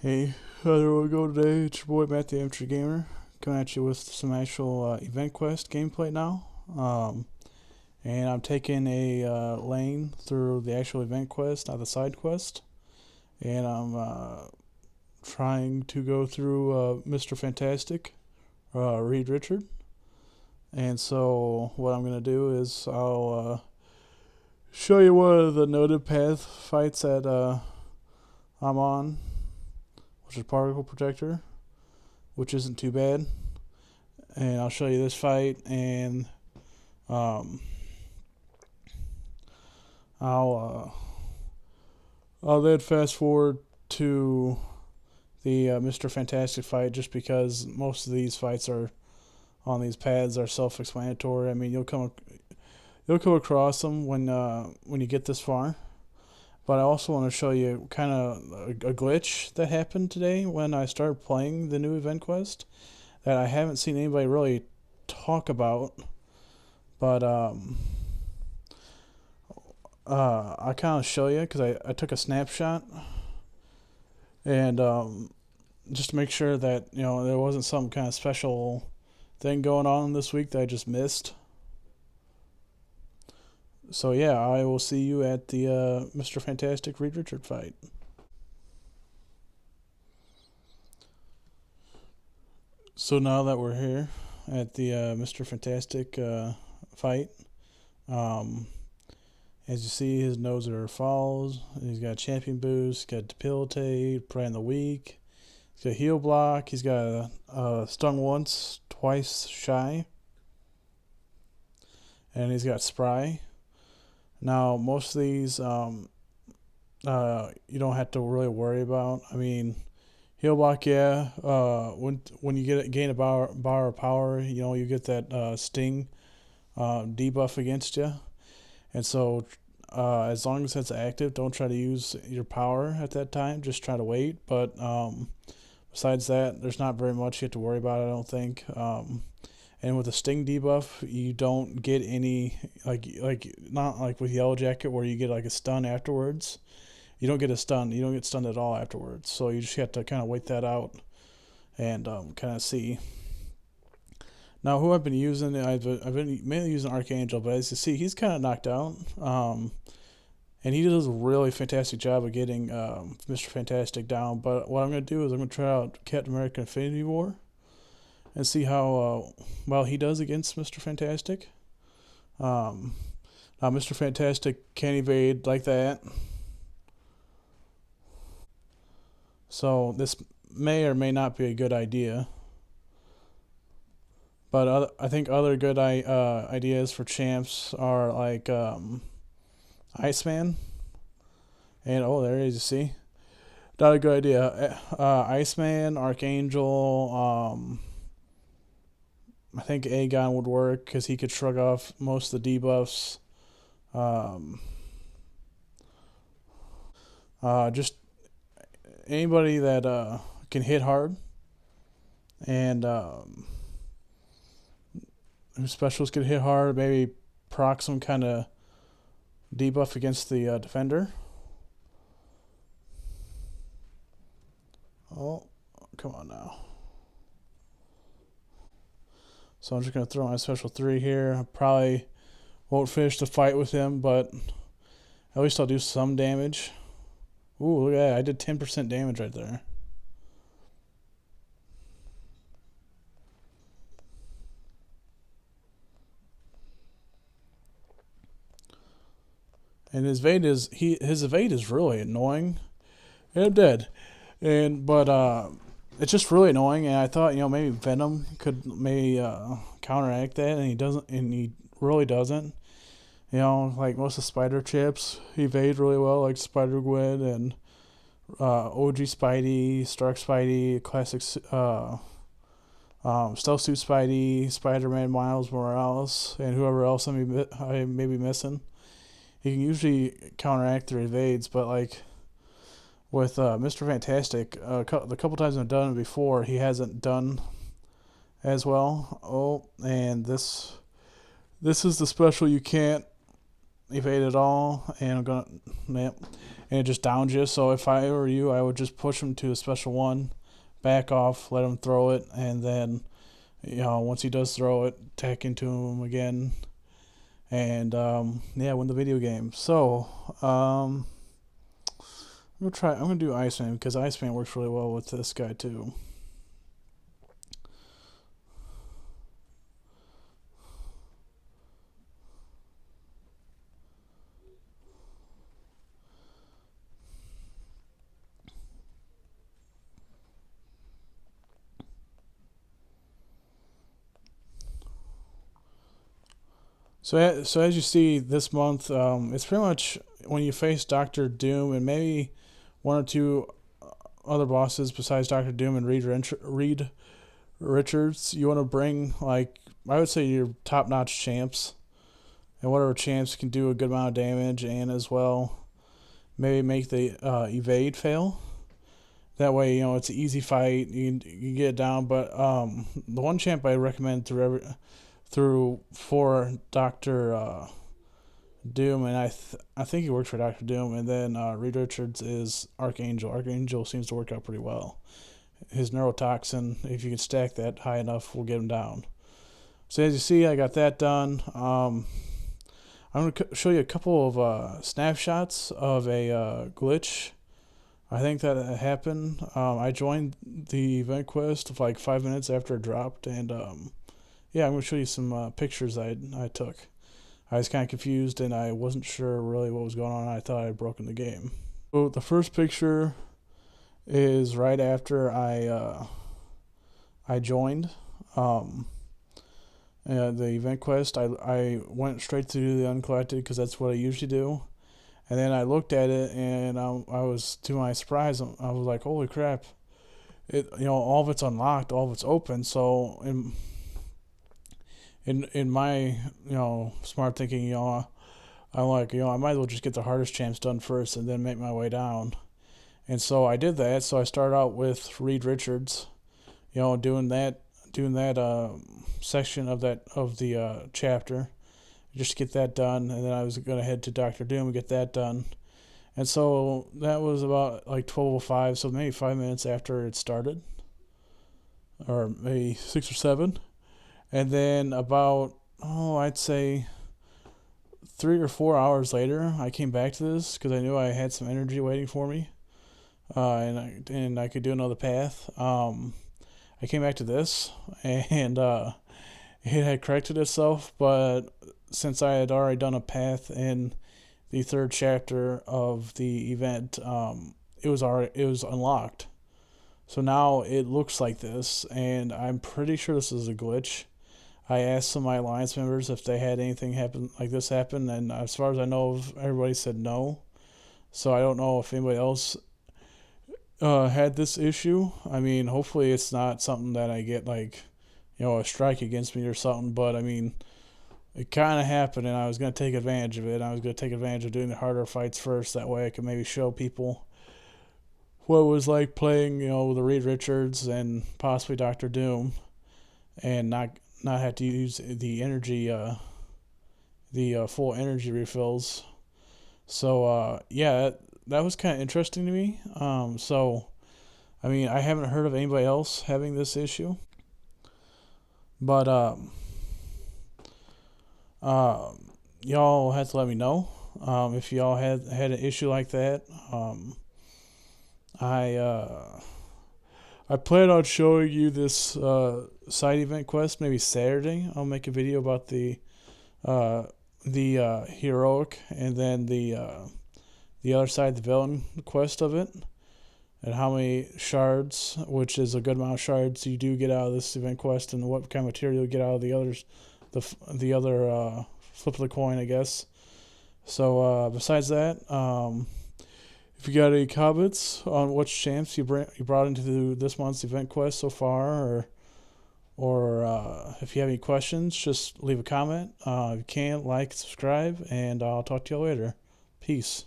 Hey, how's everyone going today? It's your boy Matt the Amateur Gamer coming at you with some actual Event Quest gameplay now. And I'm taking a lane through the actual Event Quest, not the side quest. And I'm trying to go through Mr. Fantastic, Reed Richard. And so what I'm going to do is I'll show you one of the noted path fights that I'm on, which is Particle Protector, which isn't too bad. And I'll show you this fight, and um, I'll then fast forward to the Mr. Fantastic fight, just because most of these fights are on these pads are self-explanatory. I mean, you'll come across them when you get this far. But I also want to show you kind of a glitch that happened today when I started playing the new Event Quest that I haven't seen anybody really talk about. But I kind of show you because I took a snapshot, and just to make sure that there wasn't some kind of special thing going on this week that I just missed. So yeah, I will see you at the Mr. Fantastic Reed Richard fight. So now that we're here at the Mr. Fantastic fight, um, as you see, his nose are falls. He's got champion boost. He's got debilitate, prey in the weak. He's got heal block. He's got stung once, twice shy, and he's got spry. Now most of these you don't have to really worry about. I mean, heal block, yeah. When you gain a bar of power, you get that sting debuff against you, and so as long as it's active, don't try to use your power at that time. Just try to wait. But besides that, there's not very much you have to worry about, I don't think. And with the sting debuff, you don't get any like not like with Yellow Jacket where you get like a stun afterwards. You don't get a stun. You don't get stunned at all afterwards. So you just have to kind of wait that out and kind of see. Now, who I've been using, I've been mainly using Archangel, but as you see, he's kind of knocked out. And he does a really fantastic job of getting Mr. Fantastic down. But what I'm going to do is I'm going to try out Captain America Infinity War and see how well he does against Mr. Fantastic. Now, Mr. Fantastic can't evade like that. So this may or may not be a good idea. But I think other good ideas for champs are like Iceman. And oh, there he is, you see. Not a good idea. Iceman, Archangel, I think Aegon would work because he could shrug off most of the debuffs. Just anybody that can hit hard and whose specials can hit hard, maybe proc some kind of debuff against the defender. Oh, come on now. So I'm just going to throw my special 3 here. I probably won't finish the fight with him, but at least I'll do some damage. Ooh, look at that. I did 10% damage right there. And his evade is really annoying. And I'm dead. But it's just really annoying, and I thought maybe Venom could maybe counteract that, and he doesn't, and he really doesn't. Like most of Spider chips, he evade really well, like Spider Gwen and OG Spidey, Stark Spidey, classic Stealth Suit Spidey, Spider-Man Miles Morales, and whoever else I may be missing. He can usually counteract their evades, but like with Mr. Fantastic, the couple times I've done it before, he hasn't done as well. Oh, and this is the special you can't evade at all, and I'm gonna, yep. and it just downs you. So if I were you, I would just push him to a special one, back off, let him throw it, and then once he does throw it, tack into him again, and win the video game. So I'm gonna do Iceman because Iceman works really well with this guy too. So as you see this month, it's pretty much when you face Doctor Doom and maybe one or two other bosses besides Doctor Doom and Reed Richards. You want to bring, like, I would say your top notch champs, and whatever champs can do a good amount of damage, and as well maybe make the evade fail. That way, it's an easy fight. You get it down. But the one champ I recommend for Doctor Doom, and I think he works for Doctor Doom, and then Reed Richards is Archangel. Archangel seems to work out pretty well. His neurotoxin, if you can stack that high enough, will get him down. So as you see, I got that done. I'm going to show you a couple of snapshots of a glitch. I think that happened. I joined the event quest like 5 minutes after it dropped, and I'm going to show you some pictures I took. I was kind of confused, and I wasn't sure really what was going on. I thought I had broken the game. So the first picture is right after I joined the event quest. I went straight to the uncollected because that's what I usually do. And then I looked at it, and I was, to my surprise, I was like, "Holy crap! All of it's unlocked, all of it's open." So in my smart thinking, I'm like, I might as well just get the hardest champs done first, and then make my way down. And so I did that. So I started out with Reed Richards, doing that section of the chapter, just to get that done, and then I was gonna head to Doctor Doom and get that done. And so that was about like 12:05, so maybe 5 minutes after it started, or maybe 6 or 7. And then about I'd say 3 or 4 hours later, I came back to this because I knew I had some energy waiting for me, and I could do another path. I came back to this, and it had corrected itself, but since I had already done a path in the third chapter of the event, it was unlocked. So now it looks like this, and I'm pretty sure this is a glitch. I asked some of my alliance members if they had anything happen like this happen, and as far as I know, everybody said no. So I don't know if anybody else had this issue. I mean, hopefully it's not something that I get like, a strike against me or something. But I mean, it kind of happened, and I was gonna take advantage of it. I was gonna take advantage of doing the harder fights first. That way, I could maybe show people what it was like playing, the Reed Richards and possibly Doctor Doom, and not have to use the energy, the full energy refills. So that was kind of interesting to me. So I mean, I haven't heard of anybody else having this issue, but y'all have to let me know if y'all had an issue like that. I plan on showing you this side event quest maybe Saturday. I'll make a video about the heroic, and then the other side, the villain quest of it, and how many shards, which is a good amount of shards you do get out of this event quest, and what kind of material you get out of the others, the other flip of the coin, I guess. So besides that, if you got any comments on which champs you brought into this month's event quest so far, or if you have any questions, just leave a comment. If you can, like, subscribe, and I'll talk to you later. Peace.